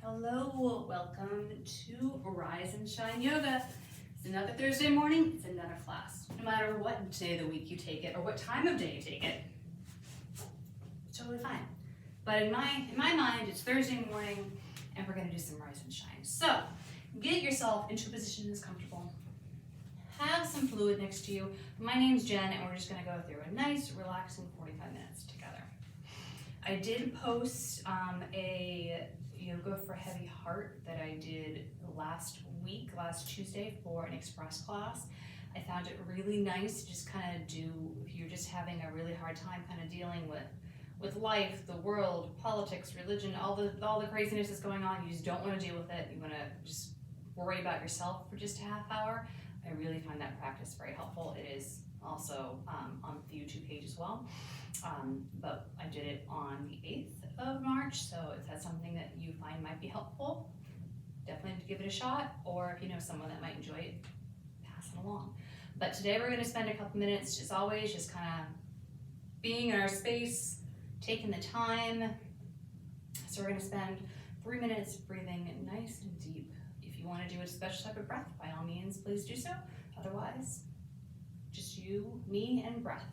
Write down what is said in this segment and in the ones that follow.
Hello, welcome to Rise and Shine Yoga. It's another Thursday morning, it's another class. No matter what day of the week you take it or what time of day you take it, it's totally fine. But in my mind, it's Thursday morning and we're gonna do some Rise and Shine. So, get yourself into a position that's comfortable. Have some fluid next to you. My name's Jen and we're just gonna go through a nice, relaxing 45 minutes together. I did post a yoga for heavy heart that I did last Tuesday for an express class. I found it really nice to just kind of do, if you're just having a really hard time kind of dealing with life, the world, politics, religion, all the craziness that's going on, you just don't want to deal with it, you want to just worry about yourself for just a half hour. I really find that practice very helpful. It is also on the YouTube page as well. But I did it on the 8th of March, so if that's something that you find might be helpful, definitely give it a shot, or if you know someone that might enjoy it, pass it along. But today we're going to spend a couple minutes, as always, just kind of being in our space, taking the time. So we're going to spend 3 minutes breathing nice and deep. If you want to do a special type of breath, by all means, please do so. Otherwise, just you, me, and breath.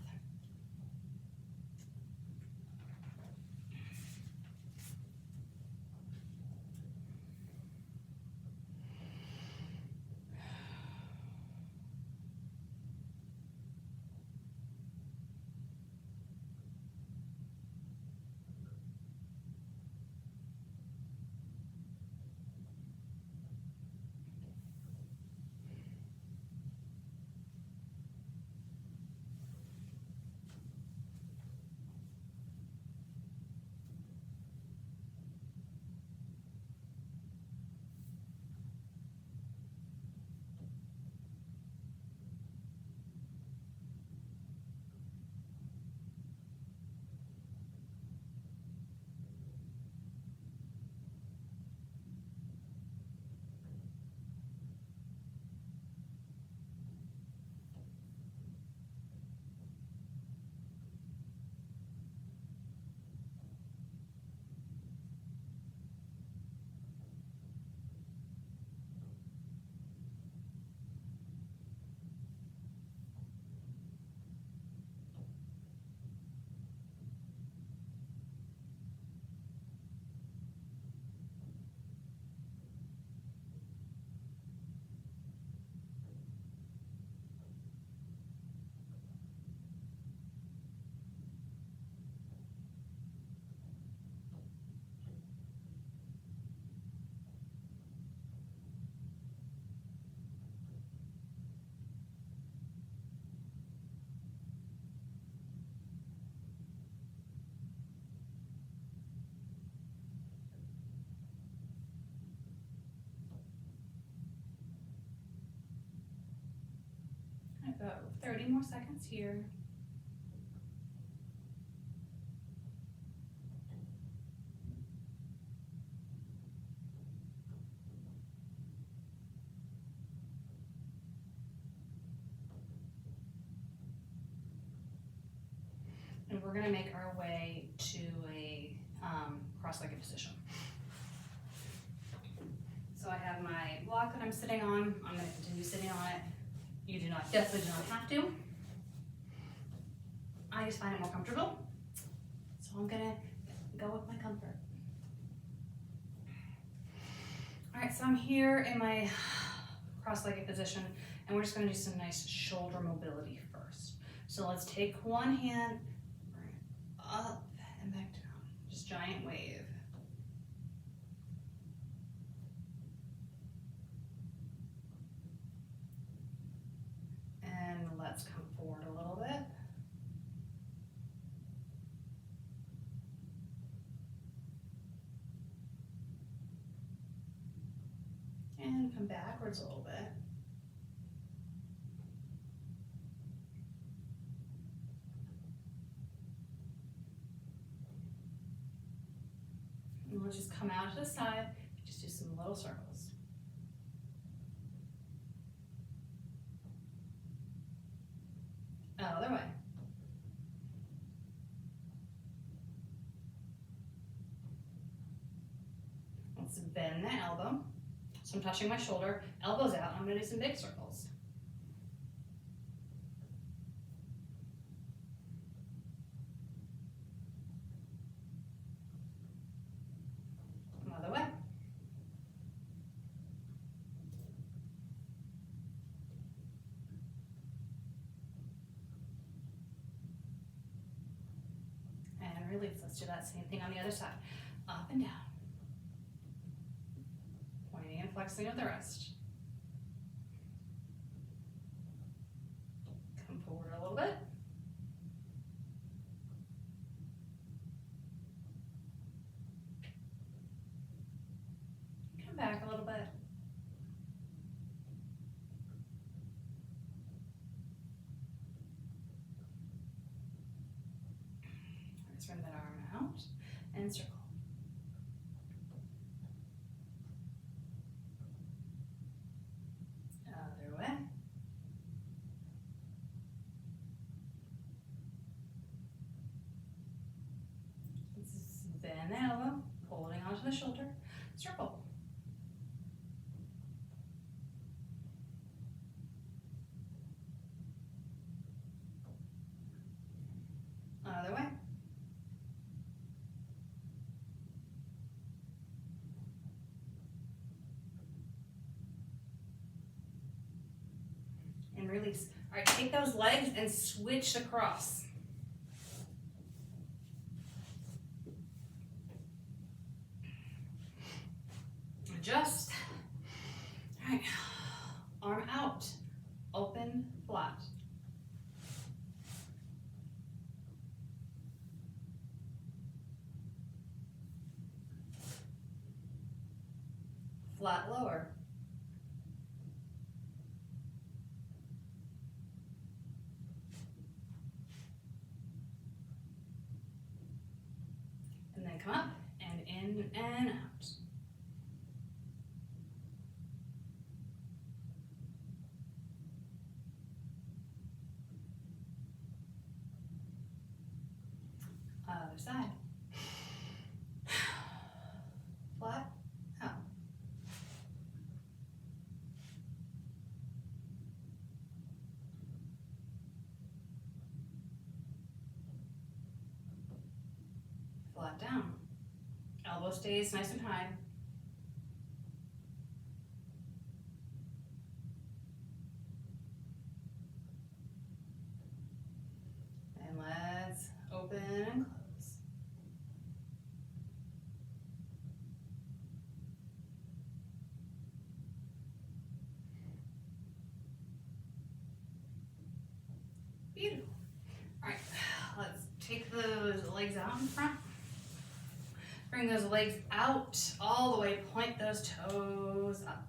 I've got 30 more seconds here. And we're going to make our way to a cross-legged position. So I have my block that I'm sitting on. I'm going to continue sitting on it. You definitely do not have to. I just find it more comfortable. So I'm going to go with my comfort. All right, so I'm here in my cross-legged position, and we're just going to do some nice shoulder mobility first. So let's take one hand, bring it up and back down. Just giant wave. And let's come forward a little bit. And come backwards a little bit. And let's just come out to the side, just do some little circles. Other way. Let's bend the elbow. So I'm touching my shoulder, elbows out, and I'm gonna do some big circles. Other way. And release. Let's do that same thing on the other side. Up and down. Pointing and flexing with the wrist. Come forward a little bit. Come back a little bit. Let's bring that arm out and circle. Other way. Let's bend the elbow, holding onto the shoulder, circle. Other way. And release. All right, take those legs and switch across. Adjust. All right, arm out, open, flat. Flat lower. And then come up and in and out. Other side. Flat out. Flat down. Elbow stays nice and high. And let's open and close. Beautiful. All right, let's take those legs out in front. Bring those legs out all the way, point those toes up.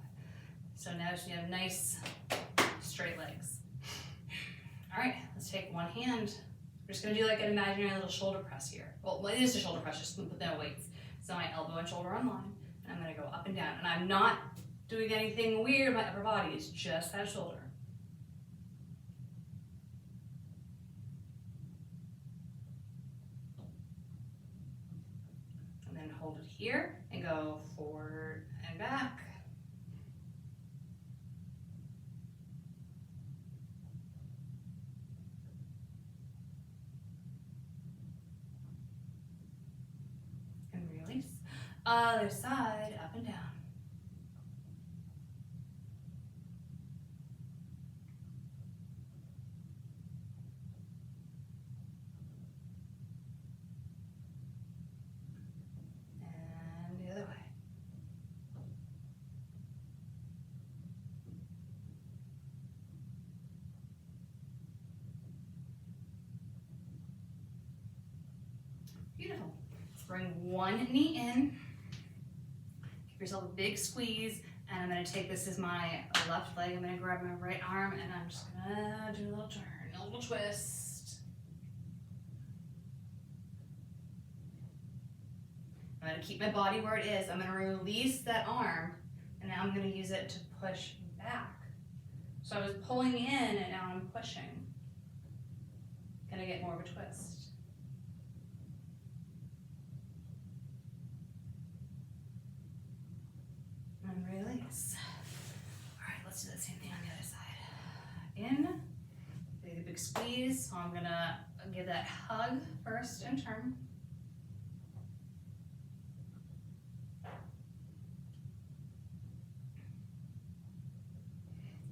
So now you have nice straight legs. All right, let's take one hand. We're just gonna do like an imaginary little shoulder press here. Well, it is a shoulder press, just with no weights. So my elbow and shoulder on line, and I'm gonna go up and down. And I'm not doing anything weird with my upper body, it's just that shoulder. And then hold it here and go forward and back. And release. Other side, up and down. And the other way. Beautiful. Let's bring one knee in. Give yourself a big squeeze. And I'm going to take this as my left leg. I'm going to grab my right arm and I'm just going to do a little turn, a little twist. I'm going to keep my body where it is. I'm going to release that arm and now I'm going to use it to push back. So I was pulling in and now I'm pushing. Going to get more of a twist. release. All right, let's do the same thing on the other side. In, take a big squeeze. So I'm gonna give that hug first and turn.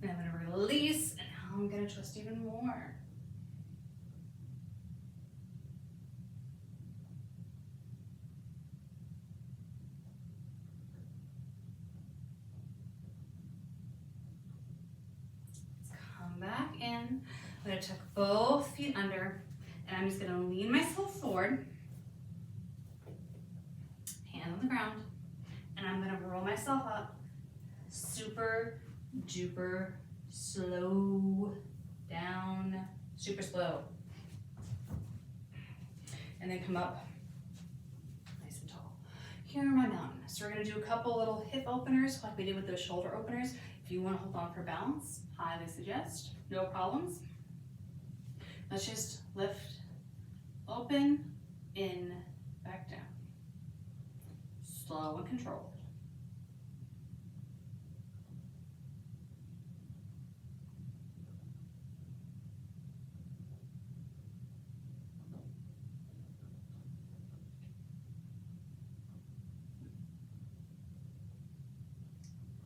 And I'm gonna release, and now I'm gonna twist even more. Back in. I'm going to tuck both feet under, and I'm just going to lean myself forward, hand on the ground, and I'm going to roll myself up super duper slow down, super slow, and then come up nice and tall. Here on my mountain. So we're going to do a couple little hip openers like we did with those shoulder openers. If you want to hold on for balance, highly suggest, no problems. Let's just lift, open, in, back down. Slow and controlled.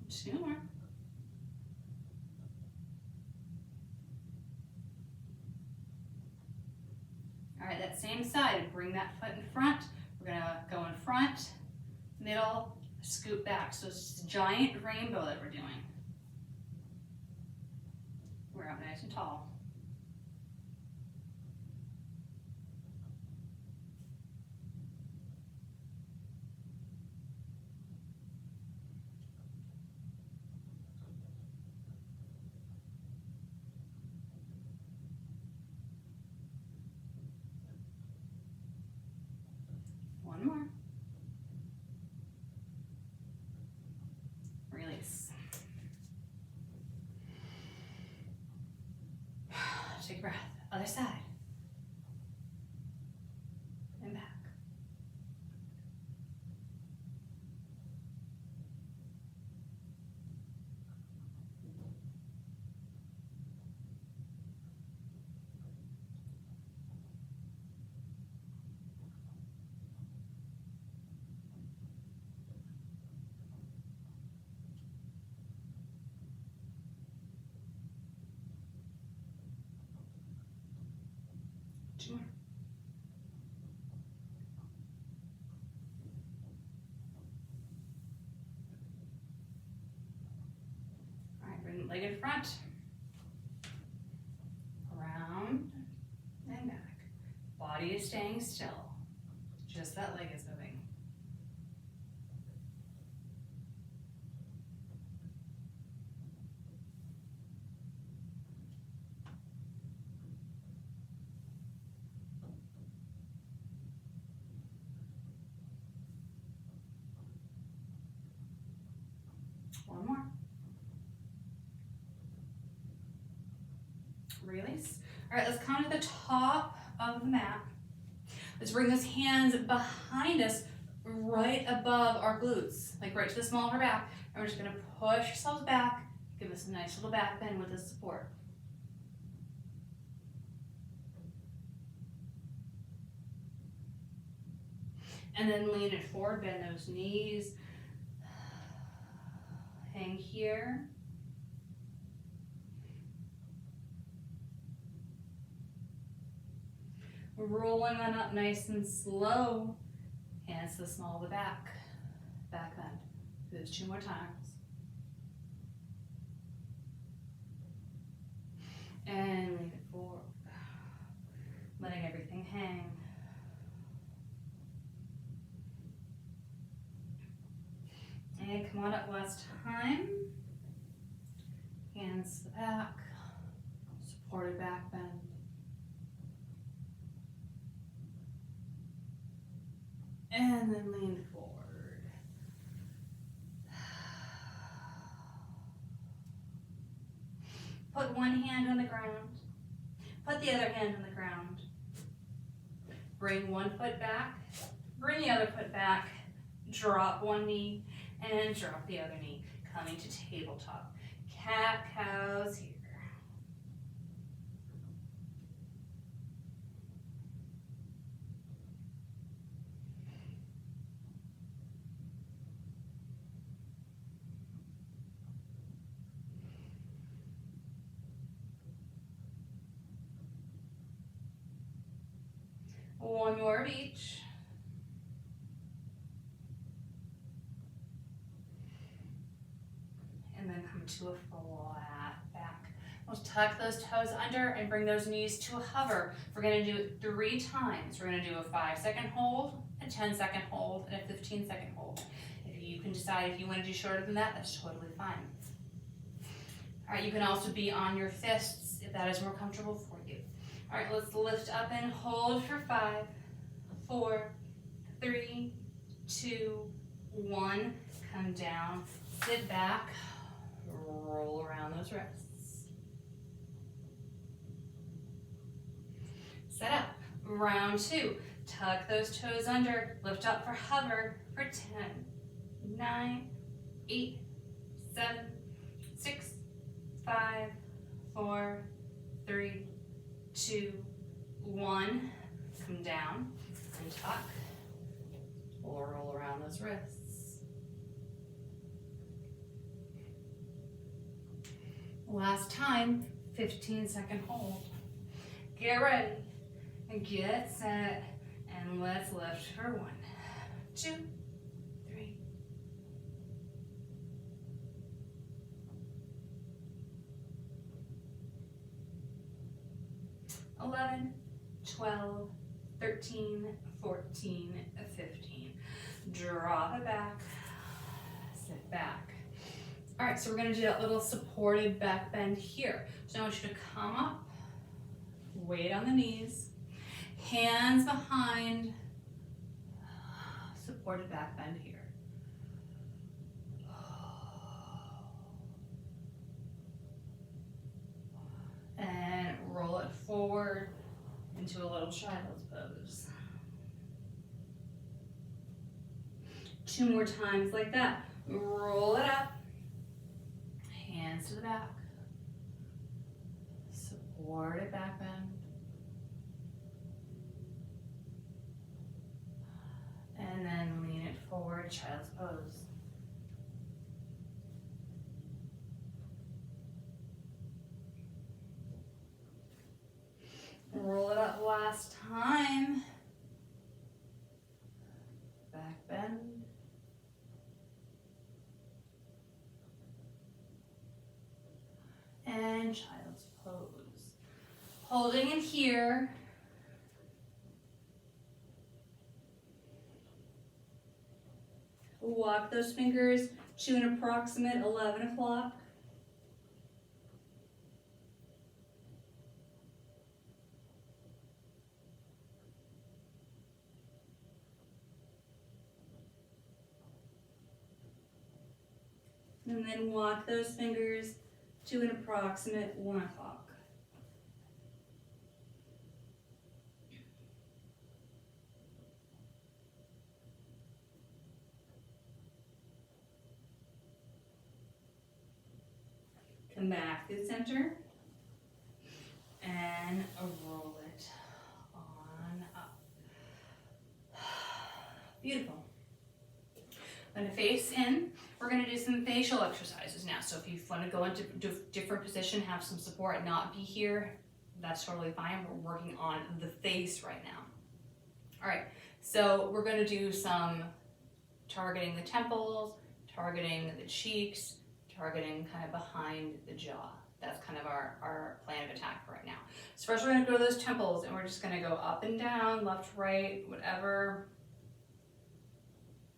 Two more. All right, that same side, bring that foot in front. We're gonna go in front, middle, scoot back. So it's just a giant rainbow that we're doing. We're up nice and tall. One more. Release. Take a breath. Other side. And back. Two more. All right, bring the leg in front. Around and back. Body is staying still. Just that leg is moving. One more. Release. All right, let's come to the top of the mat. Let's bring those hands behind us, right above our glutes, like right to the small of our back. And we're just gonna push ourselves back, give us a nice little back bend with the support. And then lean it forward, bend those knees. Hang here. Rolling on up nice and slow. Hands to the small of the back. Back bend. Do this 2 more times. And lean it forward. Letting everything hang. And come on up last time. Hands to the back. Supported back bend. And then lean forward. Put one hand on the ground. Put the other hand on the ground. Bring one foot back. Bring the other foot back. Drop one knee and drop the other knee. coming to tabletop. Cat-cows here. One more of each. And then come to a flat back. We'll tuck those toes under and bring those knees to a hover. We're gonna do it 3 times. We're gonna do a 5-second hold, a 10-second hold, and a 15-second hold. If you can decide if you wanna do shorter than that, that's totally fine. All right, you can also be on your fists if that is more comfortable for you. All right, let's lift up and hold for 5, 4, 3, 2, 1. Come down, sit back, roll around those wrists. Set up, round 2. Tuck those toes under, lift up for hover for 10, 9, 8, 7, 6, 5, 4, 3, 2, 1. Come down and tuck. Roll around those wrists. Last time, 15-second hold. Get ready and get set, and let's lift for 1, 2, 3. 11, 12, 13, 14, 15. Drop it back, sit back. All right, so we're gonna do that little supported back bend here. So I want you to come up, weight on the knees, hands behind, supported back bend here. And roll it forward into a little child's pose. 2 more times like that. Roll it up, hands to the back, supported back bend. And then lean it forward, child's pose. Roll it up last time. Back bend. And child's pose. Holding it here. Walk those fingers to an approximate 11 o'clock. And then walk those fingers to an approximate 1 o'clock. Come back to the center and roll it on up. Beautiful. I'm going to face in. We're going to do some facial exercises now. So if you want to go into a different position, have some support, not be here, that's totally fine. We're working on the face right now. All right, so we're going to do some targeting the temples, targeting the cheeks, targeting kind of behind the jaw. That's kind of our plan of attack right now. So first we're going to go to those temples, and we're just going to go up and down, left, right, whatever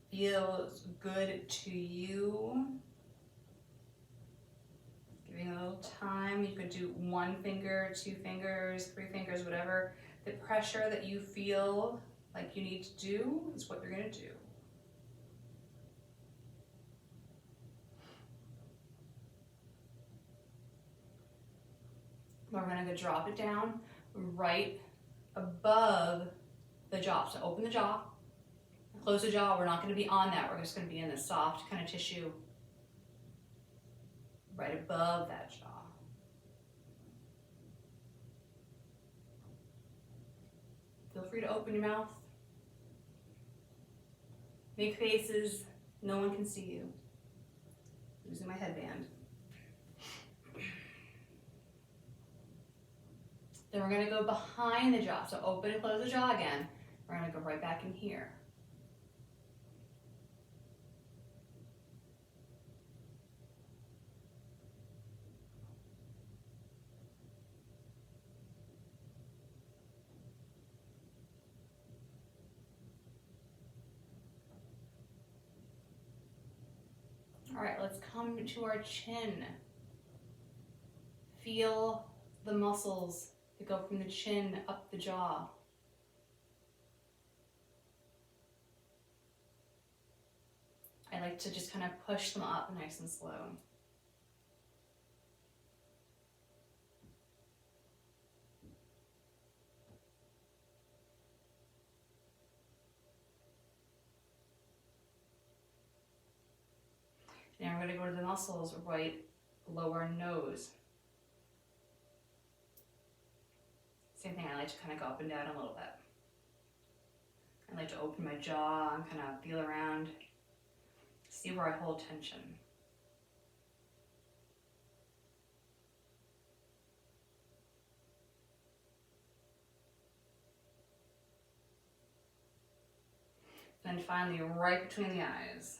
feels good to you. Giving a little time. You could do 1 finger, 2 fingers, 3 fingers, whatever. The pressure that you feel like you need to do is what you're going to do. We're going to drop it down right above the jaw. So open the jaw, close the jaw. We're not going to be on that. We're just going to be in the soft kind of tissue right above that jaw. Feel free to open your mouth. Make faces. No one can see you. Using my headband. Then we're going to go behind the jaw. So open and close the jaw again. We're going to go right back in here. All right, let's come to our chin. Feel the muscles that go from the chin up the jaw. I like to just kind of push them up nice and slow. Now we're going to go to the muscles right lower nose. Same thing, I like to kind of go up and down a little bit. I like to open my jaw and kind of feel around, see where I hold tension. Then finally, right between the eyes.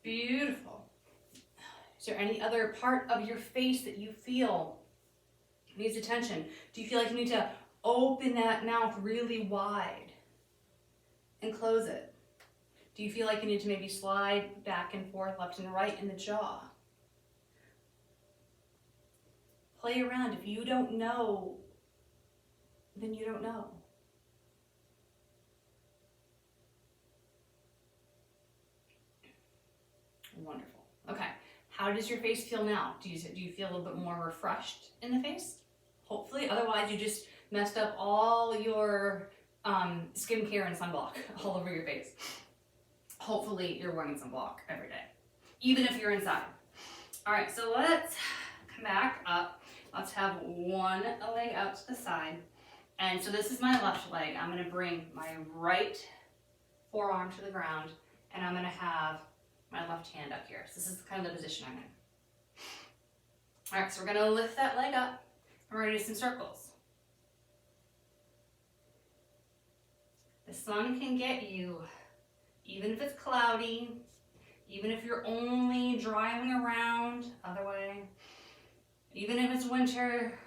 Beautiful. Is there any other part of your face that you feel needs attention? Do you feel like you need to open that mouth really wide and close it? Do you feel like you need to maybe slide back and forth, left and right in the jaw? Play around. If you don't know, then you don't know. Wonderful. Okay. How does your face feel now? Do you feel a little bit more refreshed in the face? Hopefully. Otherwise, you just messed up all your skincare and sunblock all over your face. Hopefully, you're wearing sunblock every day, even if you're inside. All right. So let's come back up. Let's have one leg out to the side. And so this is my left leg. I'm going to bring my right forearm to the ground, and I'm going to have my left hand up here. So this is kind of the position I'm in. All right, so we're gonna lift that leg up and we're gonna do some circles. The sun can get you, even if it's cloudy, even if you're only driving around, other way, even if it's winter.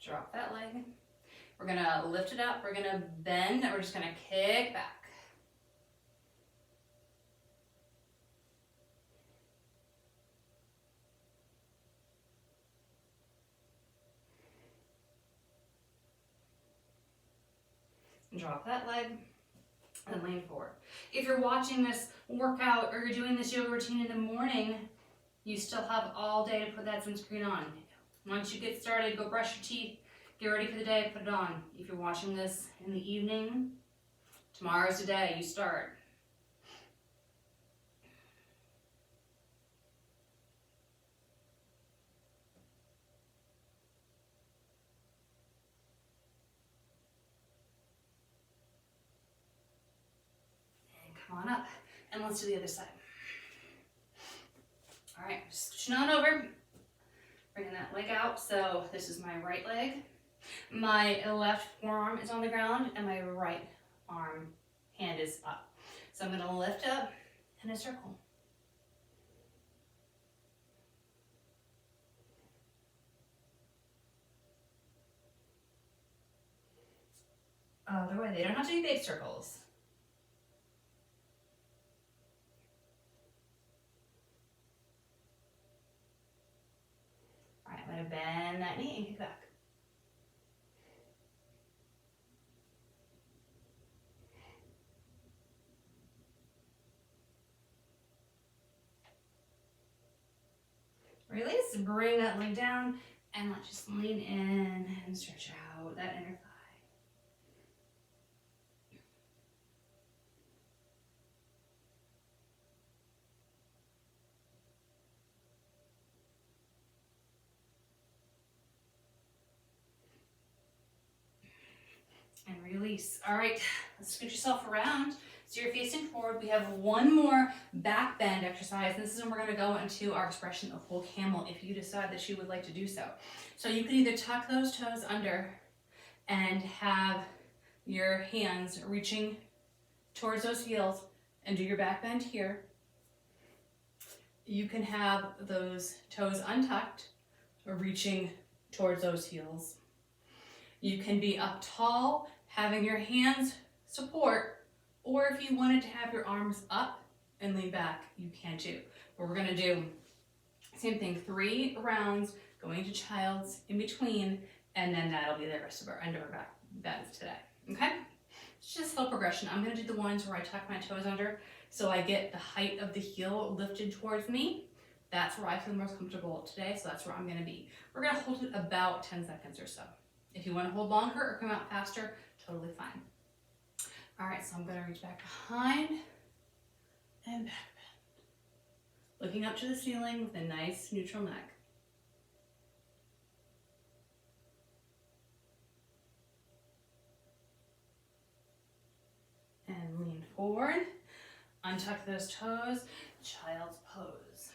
Drop that leg. We're gonna lift it up, we're gonna bend, and we're just gonna kick back. Drop that leg and lean forward. If you're watching this workout or you're doing this yoga routine in the morning, you still have all day to put that sunscreen on. Once you get started, go brush your teeth, get ready for the day, put it on. If you're watching this in the evening, tomorrow's the day you start. And come on up, and let's do the other side. All right, switching on over. Bringing that leg out. So this is my right leg. My left forearm is on the ground and my right arm hand is up. So I'm going to lift up in a circle. Other way, they don't have to be big circles. All right, I'm going to bend that knee and kick back. hips, bring that leg down, and let's just lean in and stretch out that inner thigh. And release. All right, let's scoot yourself around. So you're facing forward. We have one more back bend exercise. This is when we're going to go into our expression of full camel if you decide that you would like to do so. So you can either tuck those toes under and have your hands reaching towards those heels and do your back bend here. You can have those toes untucked or reaching towards those heels. You can be up tall, having your hands support, or if you wanted to have your arms up and lean back, you can too. But we're gonna do same thing, 3 rounds, going to child's in between, and then that'll be the rest of our end of our back bends today, okay? It's just slow progression. I'm gonna do the ones where I tuck my toes under so I get the height of the heel lifted towards me. That's where I feel most comfortable today, so that's where I'm gonna be. We're gonna hold it about 10 seconds or so. If you want to hold longer or come out faster, totally fine. All right, so I'm going to reach back behind and back bend. Looking up to the ceiling with a nice neutral neck. And lean forward. Untuck those toes. Child's pose.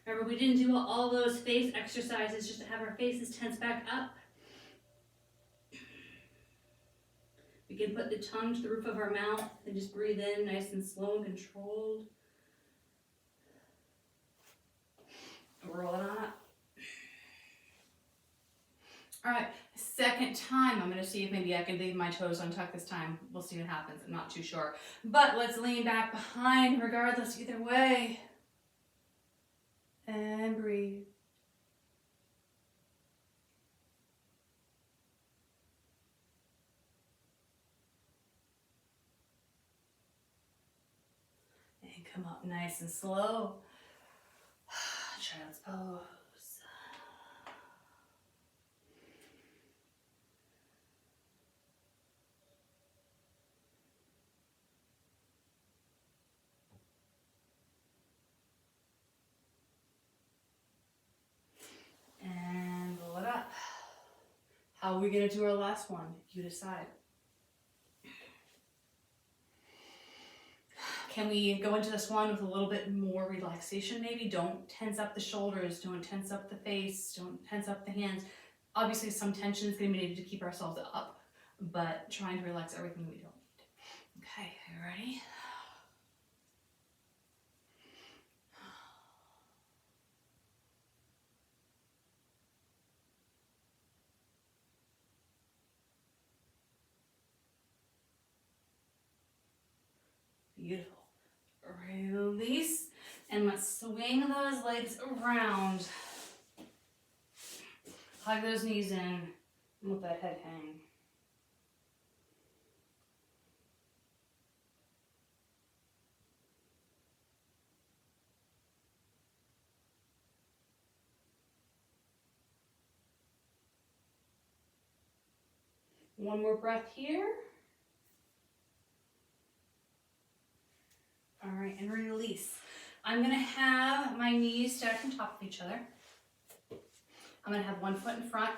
Remember, we didn't do all those face exercises just to have our faces tense back up. We can put the tongue to the roof of our mouth and just breathe in nice and slow and controlled. Roll it on up. All right, second time, I'm gonna see if maybe I can leave my toes untucked this time. We'll see what happens, I'm not too sure. But let's lean back behind regardless, either way. And breathe. Come up nice and slow. Child's pose. And roll it up. How are we going to do our last one? You decide. Can we go into this one with a little bit more relaxation maybe? Don't tense up the shoulders, don't tense up the face, don't tense up the hands. Obviously some tension is going to be needed to keep ourselves up, but trying to relax everything we don't need. Okay, are you ready? Beautiful. Release, and let's swing those legs around. Hug those knees in and let that head hang. One more breath here. All right, and release. I'm gonna have my knees stacked on top of each other. I'm gonna have one foot in front,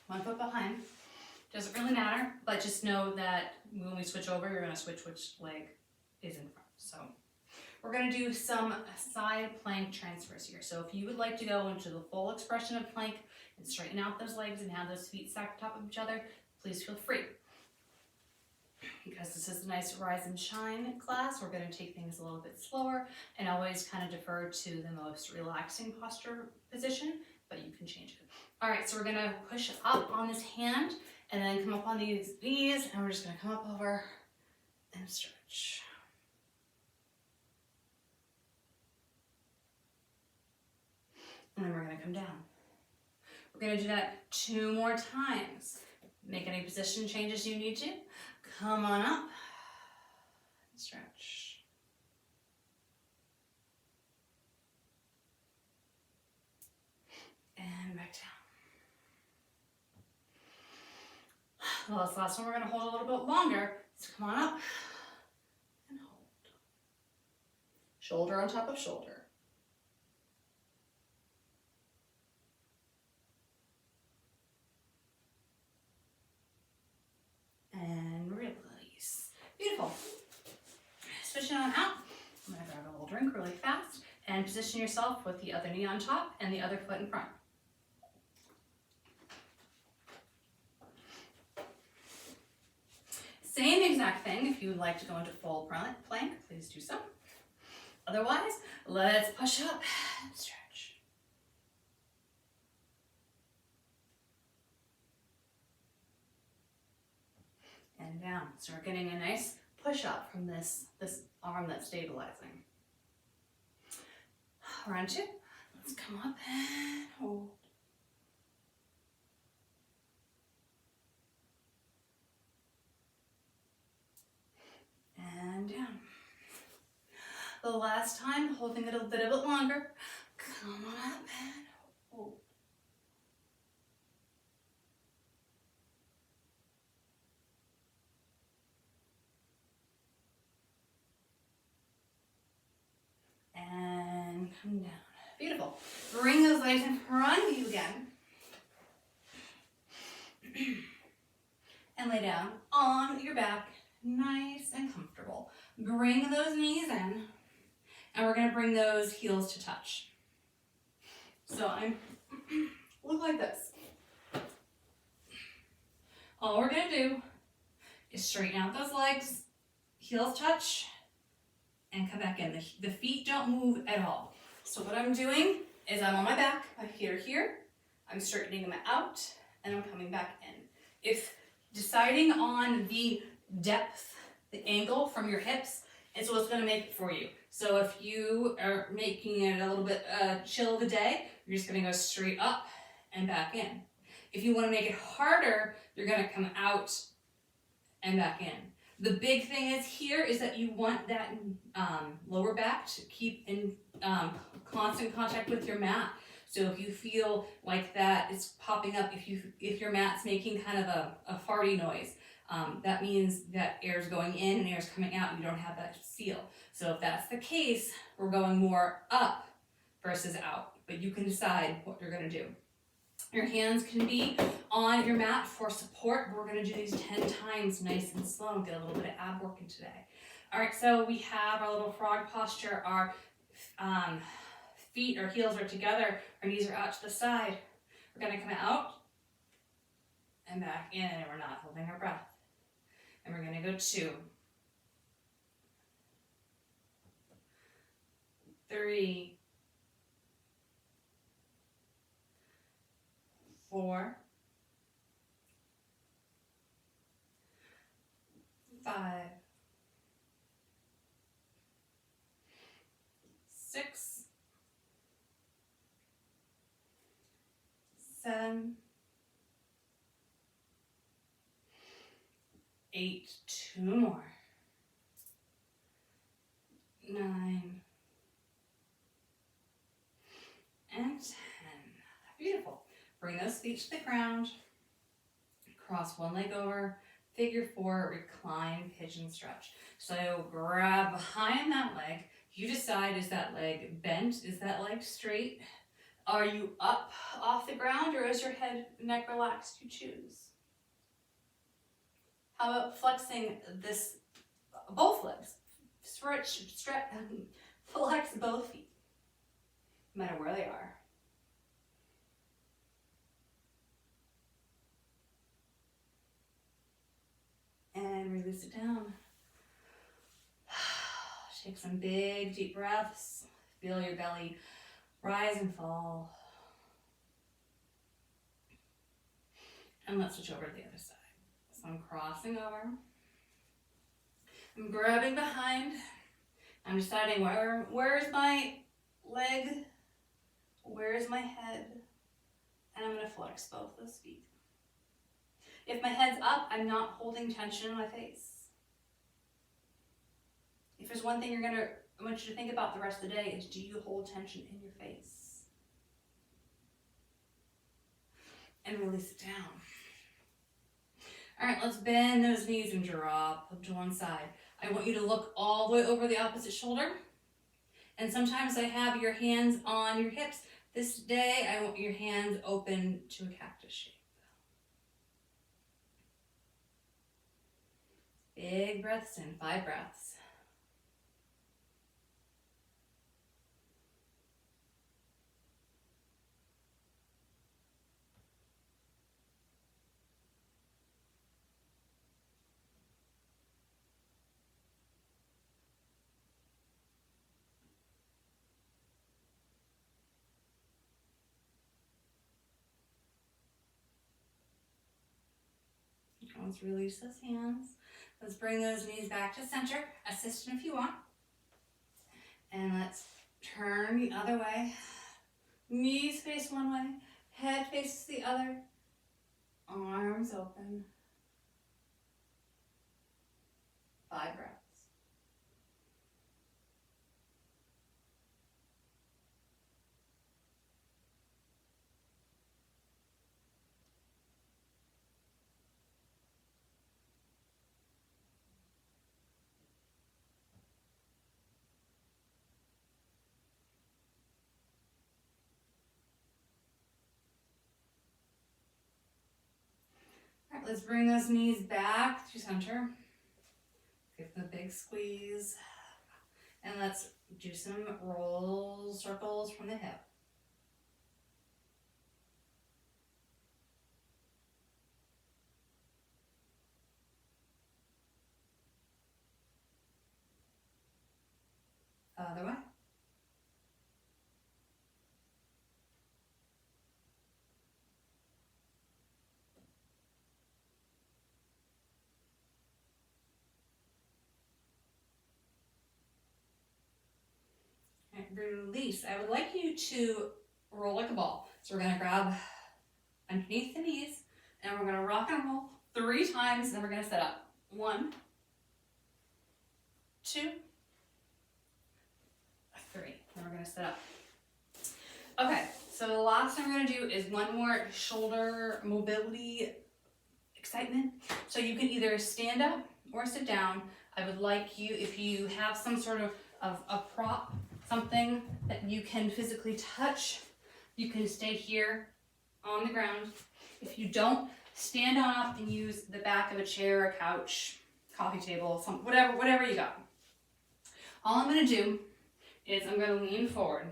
one foot behind. Doesn't really matter, but just know that when we switch over, you're gonna switch which leg is in front. So we're gonna do some side plank transfers here. So if you would like to go into the full expression of plank and straighten out those legs and have those feet stacked on top of each other, please feel free. Because this is a nice rise and shine class, we're going to take things a little bit slower and always kind of defer to the most relaxing posture position, but you can change it. All right, so we're going to push up on this hand and then come up on these knees, and we're just going to come up over and stretch. And then we're going to come down. We're going to do that 2 more times. Make any position changes you need to. Come on up, stretch. And This last one we're going to hold a little bit longer. So come on up and hold. Shoulder on top of shoulder. And release. Beautiful. Switching on out. I'm going to grab a little drink really fast and position yourself with the other knee on top and the other foot in front. Same exact thing. If you would like to go into full plank, please do so. Otherwise, let's push up and stretch. And down. So we're getting a nice push up from this arm that's stabilizing. Round two. Let's come up and hold. And down. The last time, holding it a little bit longer. Come on up and hold. And come down. Beautiful. Bring those legs in front of you again. And lay down on your back, nice and comfortable. Bring those knees in, and we're going to bring those heels to touch. So I'm look like this. All we're going to do is straighten out those legs, heels touch, and come back in. The feet don't move at all. So what I'm doing is I'm on my back, my feet are here, I'm straightening them out, and I'm coming back in. If deciding on the depth, the angle from your hips, is what's going to make it for you. So if you are making it a little bit chill of a day, you're just going to go straight up and back in. If you want to make it harder, you're going to come out and back in. The big thing is here is that you want that lower back to keep in constant contact with your mat. So if you feel like that is popping up, if your mat's making kind of a farty noise, that means that air's going in and air's coming out, and you don't have that seal. So if that's the case, we're going more up versus out, but you can decide what you're going to do. Your hands can be on your mat for support. We're going to do these 10 times nice and slow and get a little bit of ab working today. All right, so we have our little frog posture. Our feet or heels are together. Our knees are out to the side. We're going to come out and back in, and we're not holding our breath. And we're going to go 2, 3, 4, 5, 6, 7, 8, 2 more, 9, and 10. Beautiful. Bring those feet to the ground, cross one leg over, figure 4, recline, pigeon stretch. So grab behind that leg. You decide, is that leg bent? Is that leg straight? Are you up off the ground, or is your head, neck relaxed? You choose. How about flexing both legs? Flex both feet, no matter where they are. And release it down. Take some big, deep breaths. Feel your belly rise and fall. And let's switch over to the other side. So I'm crossing over. I'm grabbing behind. I'm deciding where's my leg, where's my head, and I'm going to flex both those feet. If my head's up, I'm not holding tension in my face. If there's one thing I want you to think about the rest of the day is, do you hold tension in your face? And release it down. All right, let's bend those knees and drop them to one side. I want you to look all the way over the opposite shoulder. And sometimes I have your hands on your hips. This day, I want your hands open to a cactus shape. Big breaths in, 5 breaths. Let's release those hands. Let's bring those knees back to center. Assistant if you want. And let's turn the other way. Knees face one way, head faces the other. Arms open. 5 breaths. All right, let's bring those knees back to center. Give them a big squeeze. And let's do some rolls, circles from the hip. Other way. Release. I would like you to roll like a ball. So we're going to grab underneath the knees and we're going to rock and roll 3 times and then we're going to set up. 1, 2, 3. Then we're going to set up. Okay, so the last thing we're going to do is one more shoulder mobility excitement. So you can either stand up or sit down. I would like you, if you have some sort of a prop, something that you can physically touch, you can stay here on the ground. If you don't, stand up and use the back of a chair, a couch, coffee table, whatever you got. All I'm going to do is I'm going to lean forward.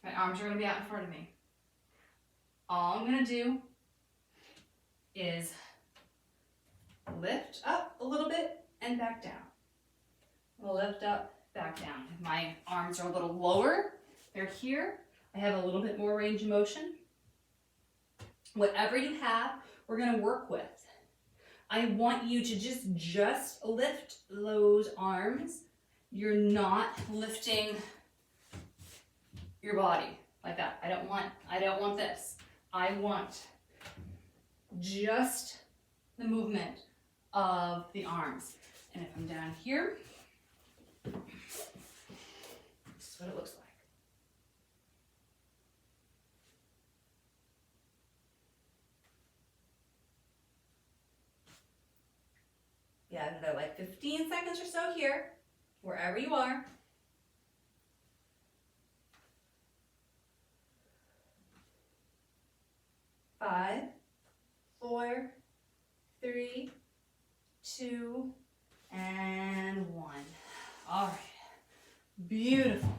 My arms are going to be out in front of me. All I'm going to do is lift up a little bit and back down. Lift up, back down. If my arms are a little lower, they're here. I have a little bit more range of motion. Whatever you have, we're going to work with. I want you to just lift those arms. You're not lifting your body like that. I don't want this. I want just the movement of the arms. And if I'm down here, this is what it looks like. Yeah, another like 15 seconds or so here, wherever you are. Five, 4, 3, 2, and 1. All right, beautiful.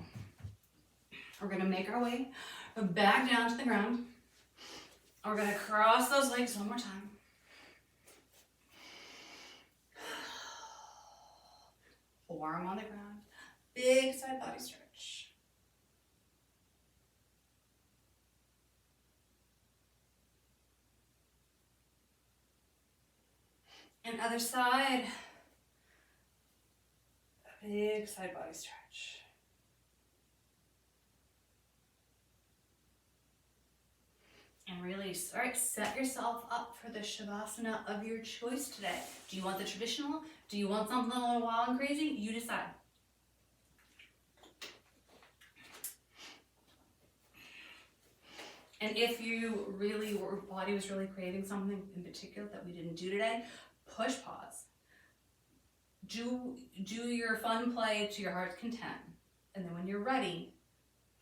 We're gonna make our way back down to the ground. We're gonna cross those legs one more time. Forearm on the ground, big side body stretch. And other side, a big side body stretch. And release. All right, set yourself up for the Shavasana of your choice today. Do you want the traditional? Do you want something a little wild and crazy? You decide. And if your body was really craving something in particular that we didn't do today, push pause. Do your fun play to your heart's content. And then when you're ready,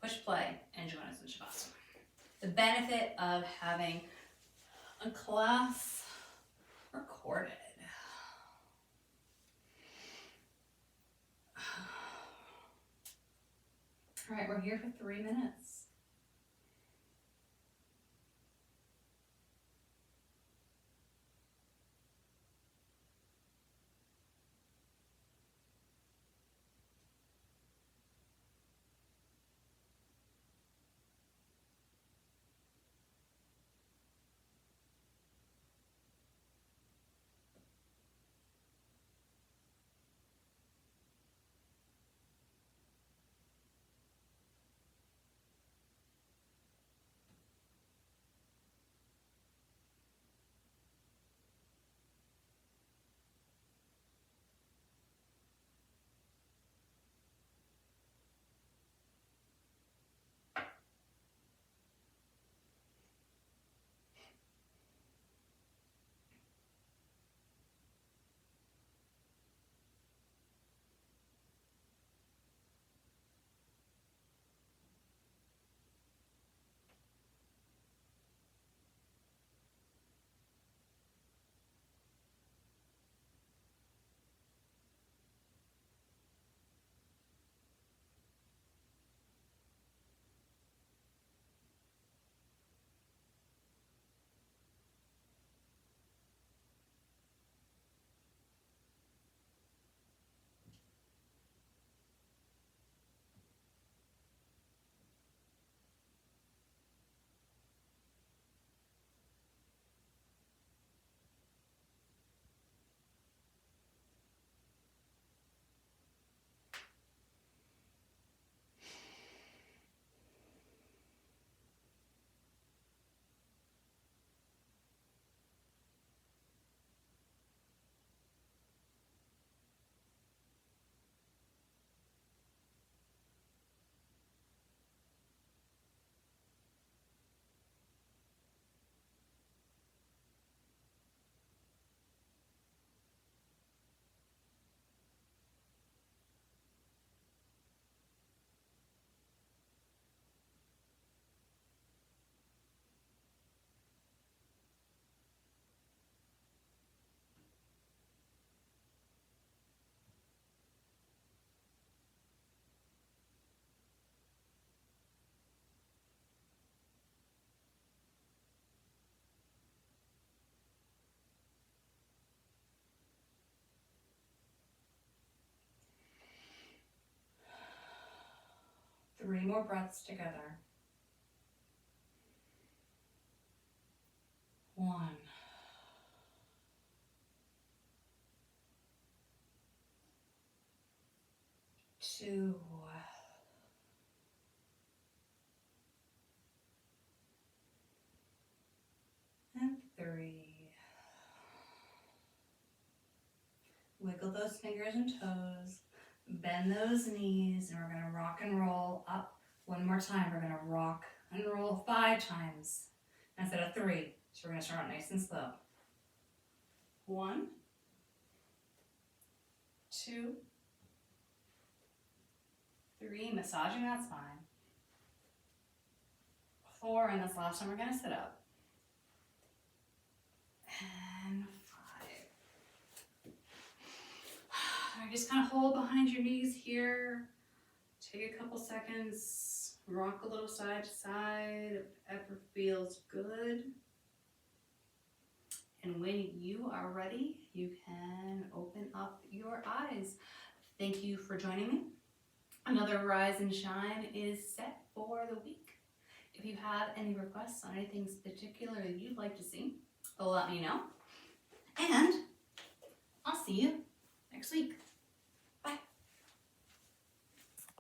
push play and join us in Shavasana. The benefit of having a class recorded. All right, we're here for 3 minutes. Three more breaths together. 1. 2. And 3. Wiggle those fingers and toes. Bend those knees, and we're going to rock and roll up. One more time. We're going to rock and roll 5 times instead of 3. So we're going to start out nice and slow. 1, 2, 3, massaging that spine. 4, and this last time we're going to sit up. And 5. All right, just kind of hold behind your knees here. Take a couple seconds, rock a little side to side if ever feels good. And when you are ready, you can open up your eyes. Thank you for joining me. Another Rise and Shine is set for the week. If you have any requests on anything particular that you'd like to see, let me know. And I'll see you next week.